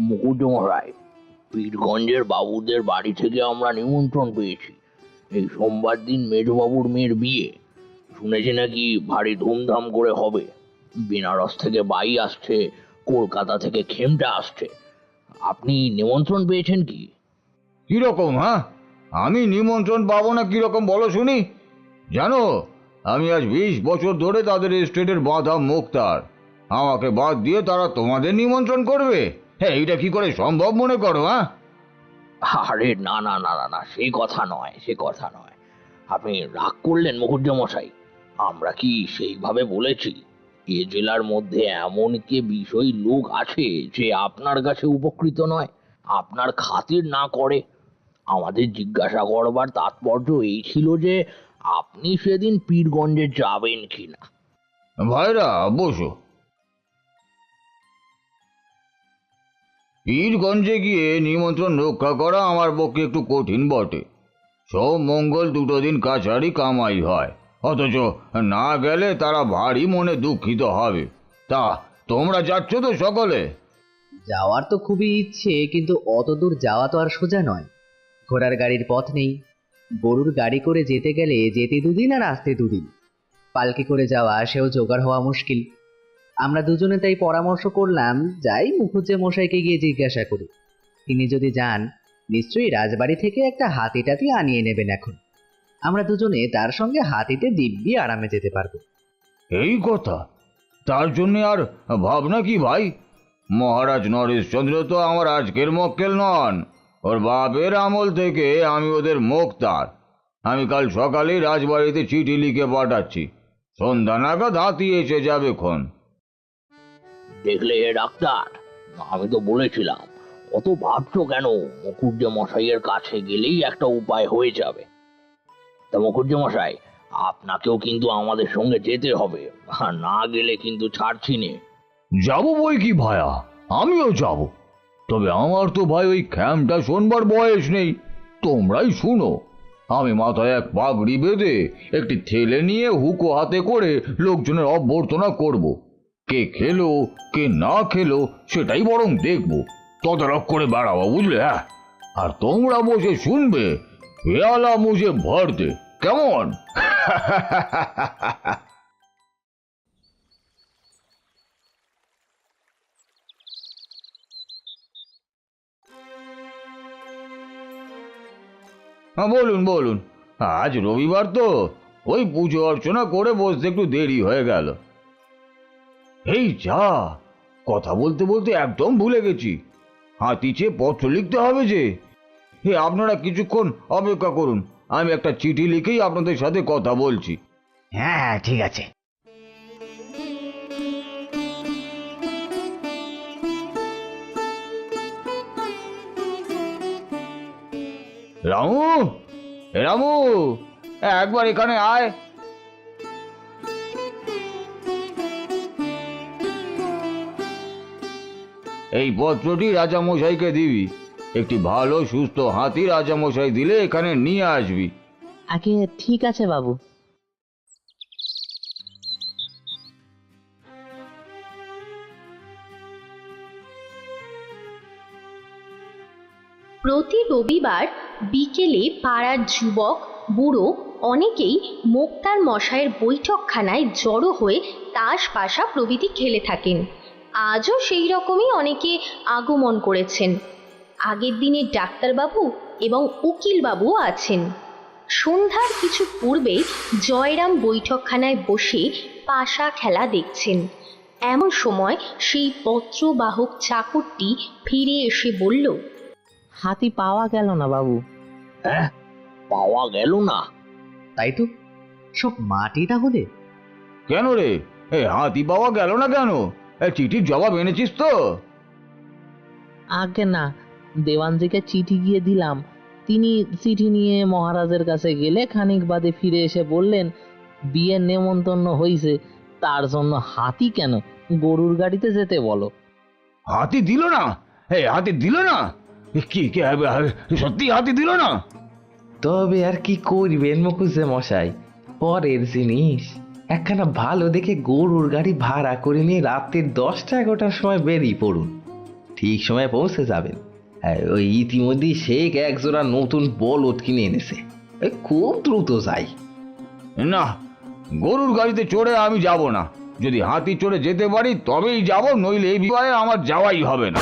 মুকুটমশাই, পীরগঞ্জের বাবুদের বাড়ি থেকে আমরা নিমন্ত্রণ পেয়েছি। এই সোমবার দিন মেজবাবুর মেয়ের বিয়ে। শুনেছি নাকি ভারী ধুমধাম করে হবে। বেনারস থেকে বাই আসছে, কলকাতা থেকে খেমটা আসছে। আপনি নিমন্ত্রণ পেয়েছেন কি? কিরকম? হ্যাঁ, আমি নিমন্ত্রণ পাবো না কিরকম বলো শুনি। জানো, আমি আজ 20 বছর ধরে তাদের এস্টেটের বাঁধা মুক্তার। আমাকে বাদ দিয়ে তারা তোমাদের নিমন্ত্রণ করবে? হ্যাঁ, এইটা কি করে সম্ভব মনে করো? হ্যাঁ, আরে না না না না না, সে কথা নয়, সে কথা নয়। আপনি রাগ করলেন মুকুটমশাই? আমরা কি সেইভাবে বলেছি? এ জেলার মধ্যে এমন কি বিষয় লোক আছে যে আপনার কাছে উপকৃত নয়, আপনার খাতির না করে? আমাদের জিজ্ঞাসা করবার তাৎপর্য এই ছিল যে আপনি সেদিন পীরগঞ্জে যাবেন কিনা। ভাইরা বসো। পীরগঞ্জে গিয়ে নিমন্ত্রণ রক্ষা করা আমার পক্ষে একটু কঠিন বটে। সব মঙ্গল দুটো দিন কাছারি কামাই হয়, অথচ না গেলে তারা ভারী মনে দুঃখিত হবে। তা তোমরা যাচ্ছ তো সকলে? যাওয়ার তো খুবই ইচ্ছে, কিন্তু অত দূর যাওয়া তো আর সোজা নয়। ঘোড়ার গাড়ির পথ নেই। গরুর গাড়ি করে যেতে গেলে যেতে 2 দিন আর আসতে 2 দিন। পালকি করে যাওয়া, সেও জোগাড় হওয়া মুশকিল। আমরা দুজনে তাই পরামর্শ করলাম, যাই মুখুজ্জে মশাইকে গিয়ে জিজ্ঞাসা করি। তিনি যদি যান, নিশ্চয়ই রাজবাড়ি থেকে একটা হাতি টাতি আনিয়ে নেবেন। এখন আমরা দুজনে তার সঙ্গে হাতিতে দিব্যি আরামে যেতে পারবো। এই কথা? তার জন্য আর ভাবনা কি ভাই? মহারাজ নরেশচন্দ্র তো আমার আজকের মক্কেল নন। ওর বাপের আমল থেকে আমি ওদের মোক্তার। আমি কাল সকালে রাজবাড়িতে চিঠি লিখে পাঠাচ্ছি। সন্ধ্যা নাগাদ হাতি এসে যাবে খন। দেখলে হে ডাক্তার, আমি তো বলেছিলাম। অত ভাবছো কেন? মুকুটজা মশাইয়ের কাছে গেলেই একটা উপায় হয়ে যাবে। তা মুকুটজা মশাই, আপনাকেও কিন্তু আমাদের সঙ্গে যেতে হবে। আর না গেলে কিন্তু ছাড়ছি নে। যাবো বই কি ভায়া, আমিও যাব। তবে আমার তো ভাই ওই খ্যামটা শোনবার বয়স নেই। তোমরাই শুনো। আমি মাথায় এক পাগড়ি বেঁধে একটি ঠেলে নিয়ে হুকো হাতে করে লোকজনের অভ্যর্থনা করব। কে খেলো কে না খেলো সেটাই বরং দেখবো। তদারক করে বেড়াবো, বুঝলে? হ্যাঁ, আর তোমরা বসে শুনবে, পেয়ালা মুঝে ভর দে। কেমন? হ্যাঁ, বলুন বলুন। আজ রবিবার তো, ওই পুজো অর্চনা করে বসতে একটু দেরি হয়ে গেল। এই যা, কথা বলতে বলতে একদম ভুলে গেছি। হাতিচে পত্র লিখতে হবে যে। আপনারা কিছুক্ষণ অপেক্ষা করুন, আমি একটা চিঠি লিখেই আপনাদের সাথে কথা বলছি। হ্যাঁ হ্যাঁ, ঠিক আছে। রামু, রামু, একবার এখানে আয়। এই পত্রটি রাজামশাইকে দিবি। একটি ভালো সুস্থ হাতি রাজামশাই দিলে এখানে নিয়ে আসবি। আগে ঠিক আছে বাবু। প্রতি রবিবার বিকেলে পাড়ার যুবক বুড়ো অনেকেই মোক্তার মশাইয়ের বৈঠকখানায় জড়ো হয়ে তাস পাশা প্রভৃতি খেলে থাকেন। আজও সেই রকমই অনেকে আগমন করেছেন। আগের দিনে ডাক্তারবাবু এবং উকিলবাবুও আছেন। সন্ধ্যার কিছু পূর্বে জয়রাম বৈঠকখানায় বসে পাশা খেলা দেখছেন। এমন সময় সেই পত্রবাহক চাকরটি ফিরে এসে বলল, হাতি পাওয়া গেল না বাবু। হ্যাঁ, পাওয়া গেল না? তাই তো, সব মাটি তাহলে। কেন রে, হাতি পাওয়া গেল না কেন? চিঠির জবাব এনেছিস তো? আগে না, দেওয়ানজিকে চিঠি গিয়ে দিলাম। তিনি চিঠি নিয়ে মহারাজের কাছে গেলে খানিক বাদে ফিরে এসে বললেন, বিয়ের নেমন্তন্ন হইছে, তার জন্য হাতি কেন, গরুর গাড়িতে যেতে বলো। হাতি দিল না? এই হাতি দিল না? কি কি সত্যি হাতি দিল না? তবে আর কি করবেন মুখুজ্জে মশাই, পরের জিনিস। একখানা ভালো দেখে গরুর গাড়ি ভাড়া করে নিয়ে রাত্রির 10টা-11টার সময় বেরিয়ে পড়ুন, ঠিক সময় পৌঁছে যাবেন। ওই ইতিমধ্যেই শেখ একজোড়া নতুন বলদ কিনে এনেছে, খুব দ্রুত যাই। না, গরুর গাড়িতে চড়ে আমি যাব না। যদি হাতি চড়ে যেতে পারি তবেই যাব, নইলে এই বিবাহে আমার যাওয়াই হবে না।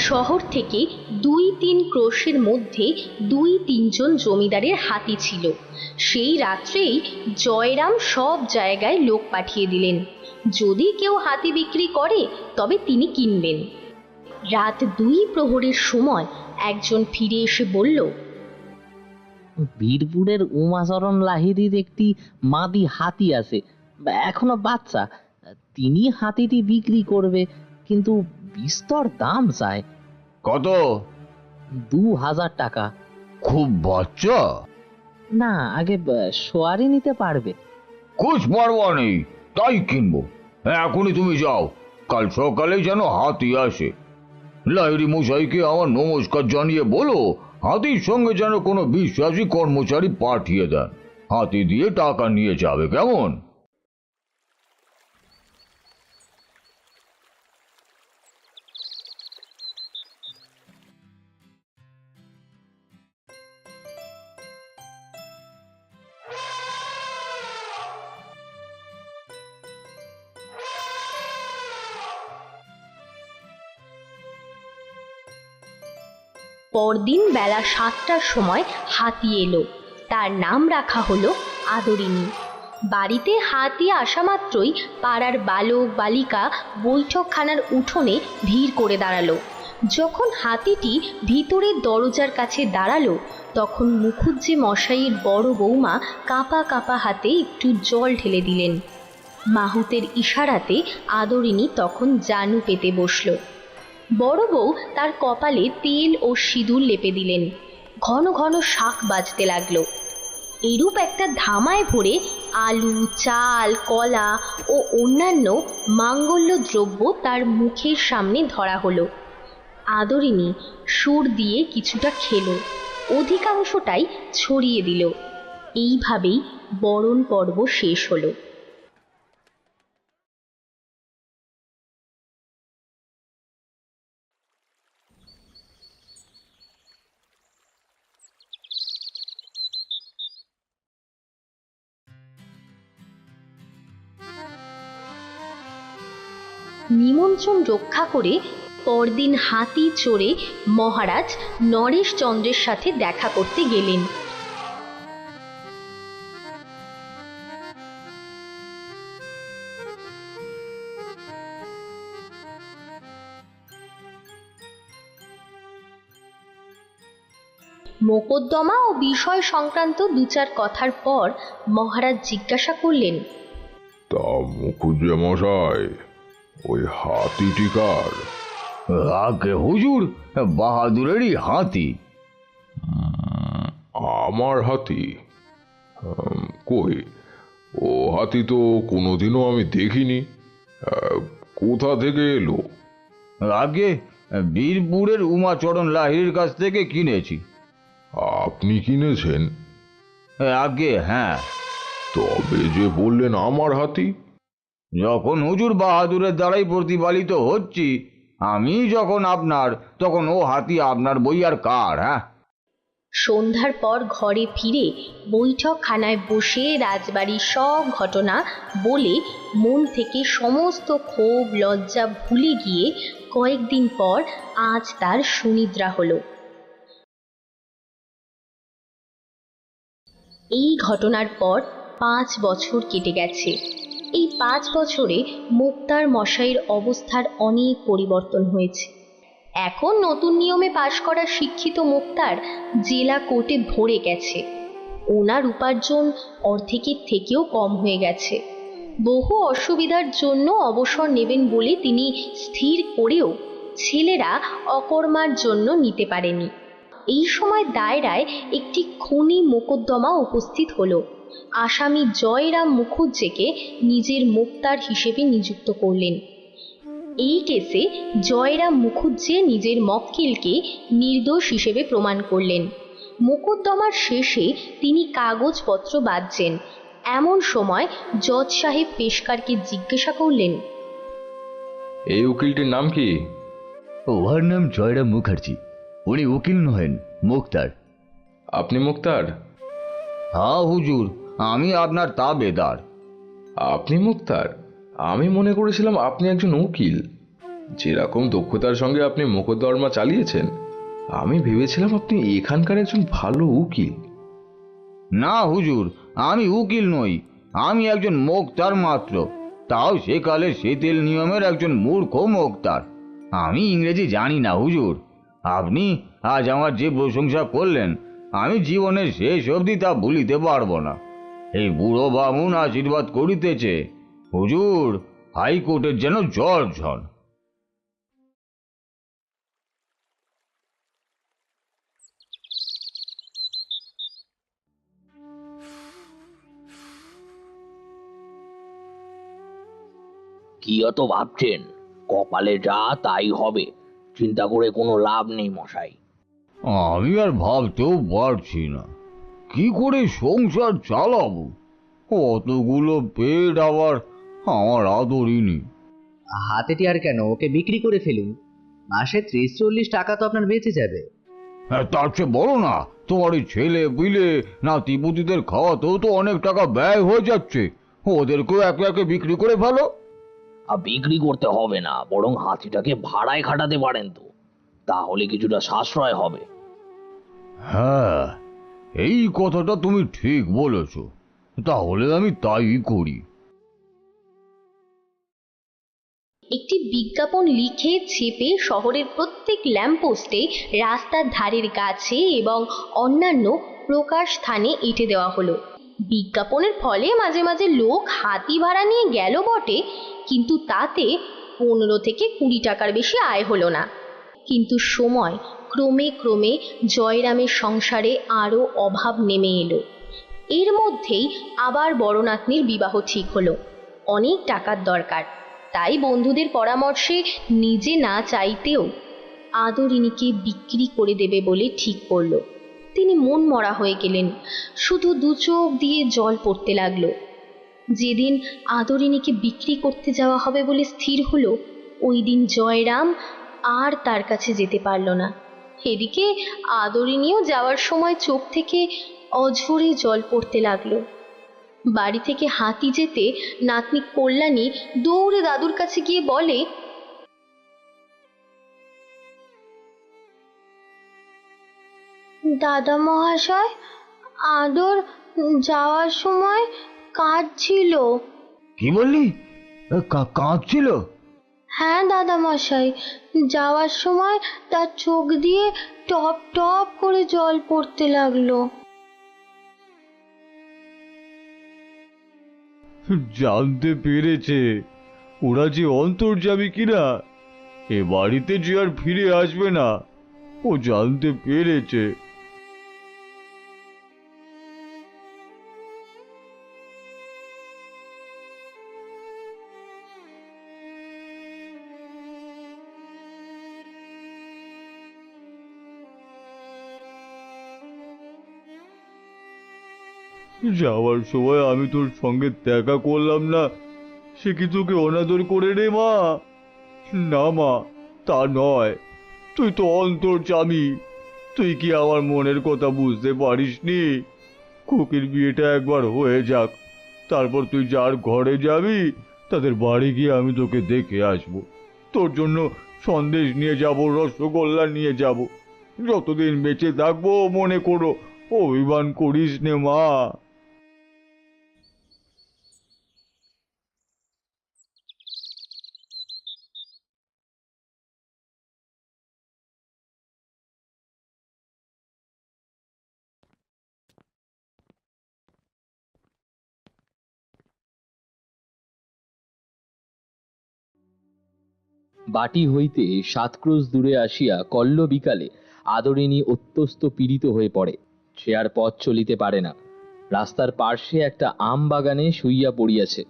শহর থেকে 2-3 ক্রোশের মধ্যে 2-3 জন জমিদারের হাতি ছিল। সেই রাত্রেই জয়রাম সব জায়গায় লোক পাঠিয়ে দিলেন, যদি কেউ হাতি বিক্রি করে তবে তিনি কিনবেন। রাত 2 প্রহরের সময় একজন ফিরে এসে বলল, বীরপুরের উমাচরণ লাহিড়ীর একটি মাদি হাতি আছে, এখনো বাচ্চা। তিনি হাতিটি বিক্রি করবে, কিন্তু বিস্তর দাম চায়। কত? 2000 টাকা। খুব বাচ্চা? না, আগে সোয়ারি নিতে পারবে। কুছ পারবা নেই, তাই কিনবো। এখনই তুমি যাও, কাল সকালে যেন হাতি আসে। লাহিড়ী মশাইকে আমার নমস্কার জানিয়ে বলো হাতির সঙ্গে যেন কোনো বিশ্বাসী কর্মচারী পাঠিয়ে দেন, হাতি দিয়ে টাকা নিয়ে যাবে, কেমন? পরদিন বেলা 7টার সময় হাতি এলো। তার নাম রাখা হলো আদরিনী। বাড়িতে হাতি আসা মাত্রই পাড়ার বালক বালিকা বৈঠকখানার উঠোনে ভিড় করে দাঁড়ালো। যখন হাতিটি ভিতরের দরজার কাছে দাঁড়ালো, তখন মুখুজ্জে মশাইয়ের বড় বৌমা কাঁপা কাঁপা হাতে একটু জল ঢেলে দিলেন। মাহুতের ইশারাতে আদরিনী তখন জানু পেতে বসল। বড় বউ তার কপালে তেল ও সিঁদুর লেপে দিলেন। ঘন ঘন শাঁখ বাজতে লাগলো। এরূপ একটা ধামায় ভরে আলু, চাল, কলা ও অন্যান্য মাঙ্গল্য দ্রব্য তার মুখের সামনে ধরা হলো। আদরিনী সুর দিয়ে কিছুটা খেলো, অধিকাংশটাই ছড়িয়ে দিল। এইভাবেই বরণ পর্ব শেষ হলো। নিমন্ত্রণ রক্ষা করে পরদিন হাতি চড়ে মহারাজ নরেশ চন্দ্রের সাথে দেখা করতে গেলেন। মোকদ্দমা ও বিষয় সংক্রান্ত 2-4 কথার পর মহারাজ জিজ্ঞাসা করলেন, তা মুখুজ্জে মশাই, ওই হাতিটি কার? আগে হুজুর, বাহাদুরেরই হাতি। আমার হাতি? কই, ও হাতি তো কোনোদিনও আমি দেখিনি। কোথা থেকে এলো? আগে বীরপুরের উমাচরণ লাহিড়ীর কাছ থেকে কিনেছি। আপনি কিনেছেন? আগে হ্যাঁ। তবে যে বললেন আমার হাতি? যখন হুজুর বাহাদুরের দ্বারাই প্রতিপালিত হচ্ছি আমি, যখন আপনার, তখন ও হাতি আপনার বই আর কার? হ্যাঁ। সন্ধ্যার পর ঘরে ফিরে বৈঠকখানায় বসে রাজবাড়ির সব ঘটনা বলে মন থেকে সমস্ত ক্ষোভ লজ্জা ভুলে গিয়ে কয়েকদিন পর আজ তার সুনিদ্রা হলো। এই ঘটনার পর 5 বছর কেটে গেছে। এই 5 বছরে মুক্তার মশাইয়ের অবস্থার অনেক পরিবর্তন হয়েছে। এখন নতুন নিয়মে পাশ করা শিক্ষিত মুক্তার জেলা কোর্টে ভরে গেছে। ওনার উপার্জন অর্ধেকের থেকেও কম হয়ে গেছে। বহু অসুবিধার জন্য অবসর নেবেন বলে তিনি স্থির করেও ছেলেরা অকর্মার জন্য নিতে পারেনি। এই সময় দায়রায় একটি খুনি মোকদ্দমা উপস্থিত হলো। আসামি জয়রাম মুখুজ্জেকে নিজের মোক্তার হিসেবে নিযুক্ত করলেন। এই কেসে জয়রাম মুখুজ্জে নিজের মক্কেলকে নির্দোষ হিসেবে প্রমাণ করলেন। মোকদ্দমার শেষে তিনি কাগজপত্র বাঁধছেন, এমন সময় জজ সাহেব পেশকারকে জিজ্ঞাসা করলেন, এই উকিলটির নাম কি? ওর নাম জয়রাম মুখার্জি। উনি উকিল নহেন, মুক্তার। আপনি মুক্তার? হ্যাঁ হুজুর, আমি আপনার তাবেদার। আপনি মুক্তার? আমি মনে করেছিলাম আপনি একজন উকিল। যেরকম দক্ষতার সঙ্গে আপনি মোকদ্দমা চালিয়েছেন, আমি ভেবেছিলাম আপনি এখানকার একজন ভালো উকিল। না হুজুর, আমি উকিল নই, আমি একজন মোক্তার মাত্র, তাও সেকালে শিথিল নিয়মের একজন মূর্খ মোক্তার। আমি ইংরেজি জানি না হুজুর। আপনি আজ আমার যে প্রশংসা করলেন, আমি জীবনের শেষ অবধি তা ভুলিতে পারবো না। এই বুড়ো বামুন আশীর্বাদ করিতেছে, হুজুর হাইকোর্টের যেন জজ হন। কি অত ভাবছেন? কপালে যা তাই হবে, চিন্তা করে কোনো লাভ নেই মশাই। আমি আর ভাবতেও পারছি না কি করে সংসার চালাবো। অতগুলো পেট আবার আমার আদরিনি। হাতেটি আর কেন, ওকে বিক্রি করে ফেলুন। মাসে 30-40 টাকা তো আপনার বেঁচে যাবে। তার চেয়ে বলো না, তোমার এই ছেলে পিলে নাতিপুতিদের খাওয়াতেও তো অনেক টাকা ব্যয় হয়ে যাচ্ছে, ওদেরকেও একে একে বিক্রি করে ফেলো। আর বিক্রি করতে হবে না, বরং হাতিটাকে ভাড়ায় খাটাতে পারেন তো, তাহলে কিছুটা সাশ্রয় হবে। হ্যাঁ, এই কথাটা তুমি ঠিক বলেছ, তাহলে আমি তাই করি। একটি বিজ্ঞাপন লিখে ছেপে শহরের প্রত্যেক ল্যাম্পপোস্টে, রাস্তার ধারের গাছে এবং অন্যান্য প্রকাশ স্থানে এঁটে দেওয়া হলো। বিজ্ঞাপনের ফলে মাঝে মাঝে লোক হাতি ভাড়া নিয়ে গেল বটে, কিন্তু তাতে 15 থেকে 20 টাকার বেশি আয় হলো না। কিন্তু সময় ক্রমে ক্রমে জয়রামের সংসারে আরও অভাব নেমে এলো। এর মধ্যেই আবার বড় নাতনির বিবাহ ঠিক হলো। অনেক টাকার দরকার, তাই বন্ধুদের পরামর্শে নিজে না চাইতেও আদরিনীকে বিক্রি করে দেবে বলে ঠিক করল। তিনি মন মরা হয়ে গেলেন, শুধু দু চোখ দিয়ে জল পড়তে লাগলো। যেদিন আদরিনীকে বিক্রি করতে যাওয়া হবে বলে স্থির হলো, ওই দিন জয়রাম আর তার কাছে যেতে পারল না। এদিকে আদরিনীও যাওয়ার সময় চোখ থেকে অঝরে জল পড়তে লাগলো। বাড়ি থেকে হাতি যেতে নাতনি কল্যাণী দৌড়ে দাদুর কাছে গিয়ে বলে, দাদা মহাশয়, আদর যাওয়ার সময় কাঁদছিল। কি বললি? কাঁদছিল? হ্যাঁ দাদা মশাই, যাওয়ার সময় তার চোখ দিয়ে টপ টপ করে জল পড়তে লাগলো। জানতে পেরেছে ওরা যে অন্তর্যামী কিনা, এ বাড়িতে যে আর ফিরে আসবে না, ও জানতে পেরেছে। যাওয়ার সময় আমি তোর সঙ্গে দেখা করলাম না, সে কি তোকে অনাদর করে রে মা? না মা, তা নয়, তুই তো অন্তর্যামী, তুই কি আমার মনের কথা বুঝতে পারিসনি? খুকির বিয়েটা একবার হয়ে যাক, তারপর তুই যার ঘরে যাবি তাদের বাড়ি গিয়ে আমি তোকে দেখে আসবো। তোর জন্য সন্দেশ নিয়ে যাব, রসগোল্লা নিয়ে যাব। যতদিন বেঁচে থাকবো মনে করো অভিমান করিস নে মা। বাটি হইতে 7 ক্রোশ দূরে আসিয়া কল্ল বিকালে আদরিণী অত্যস্ত পীড়িত হয়ে পড়ে। সে আর পথ চলিতে পারে না। রাস্তার পার্শ্বে একটা আম বাগানে শুইয়া পড়িয়াছে।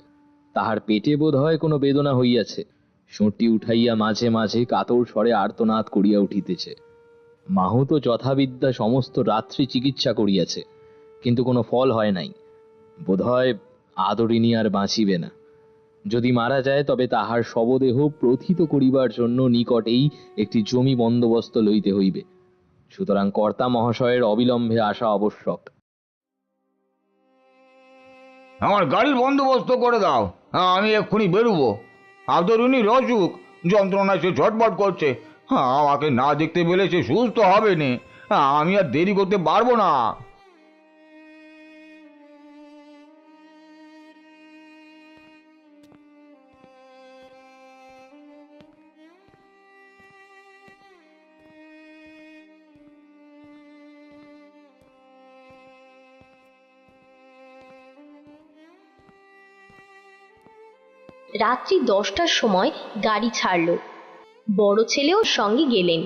তাহার পেটে বোধ হয় কোনো বেদনা হইয়াছে। সঁটি উঠাইয়া মাঝে মাঝে কাতর স্বরে আর্তনাদ করিয়া উঠিতেছে। মাহুতো যথাবিদ্যা সমস্ত রাত্রি চিকিৎসা করিয়াছে, কিন্তু কোনো ফল হয় নাই। বোধহয় আদরিনী আর বাঁচিবে না। যদি মারা যায় তবে তাহার শবদেহ প্রথিত করিবার জন্য নিকটেই একটি জমি বন্দোবস্ত লইতে হইবে। সুতরাং কর্তা মহাশয়ের অবিলম্বে আসা আবশ্যক। আমার গাড়ির বন্দোবস্ত করে দাও, আমি এক্ষুনি বেরোবো। আদরুনি রসুক, যন্ত্রণায় সে ঝটপট করছে। আমাকে না দেখতে পেলে সে সুস্থ হবে না। আমি আর দেরি করতে পারবো না। রাত্রি 10টার সময় গাড়ি ছাড়ল। বড় ছেলেও সঙ্গে গেলেন।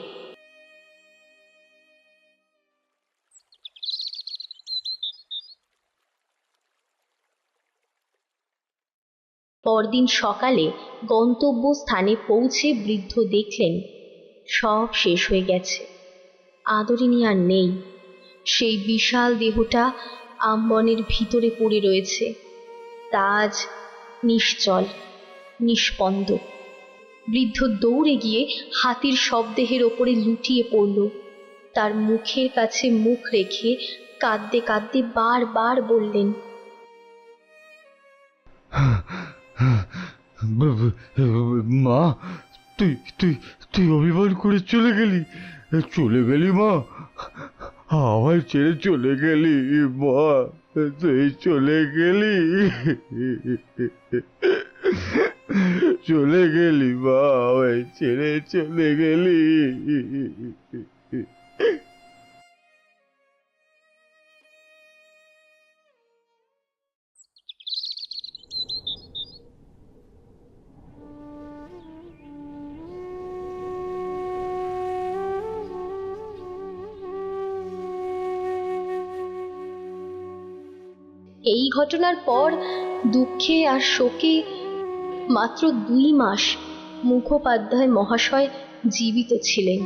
পরদিন সকালে গন্তব্য স্থানে পৌঁছে বৃদ্ধ দেখলেন সব শেষ হয়ে গেছে। আদরিনী আর নেই। সেই বিশাল দেহটা আমবনের ভিতরে পড়ে রয়েছে, তাজ নিশ্চল, নিষ্পন্দ। বৃদ্ধ দৌড়ে গিয়ে হাতির শবদেহের ওপরে লুটিয়ে পড়ল। তার মুখের কাছে মুখ রেখে কাঁদতে কাঁদতে বারবার বললেন, মা, তুই তুই তুই অভিমান করে চলে গেলি, মা। আমায় ছেড়ে চলে গেলি মা, তুই চলে গেলি, চলে গেলি মা, আমায় ছেড়ে চলে গেলি। এই ঘটনার পর দুঃখে আর শোকে মাত্র 2 মাস মুখোপাধ্যায় মহাশয় জীবিত ছিলেন।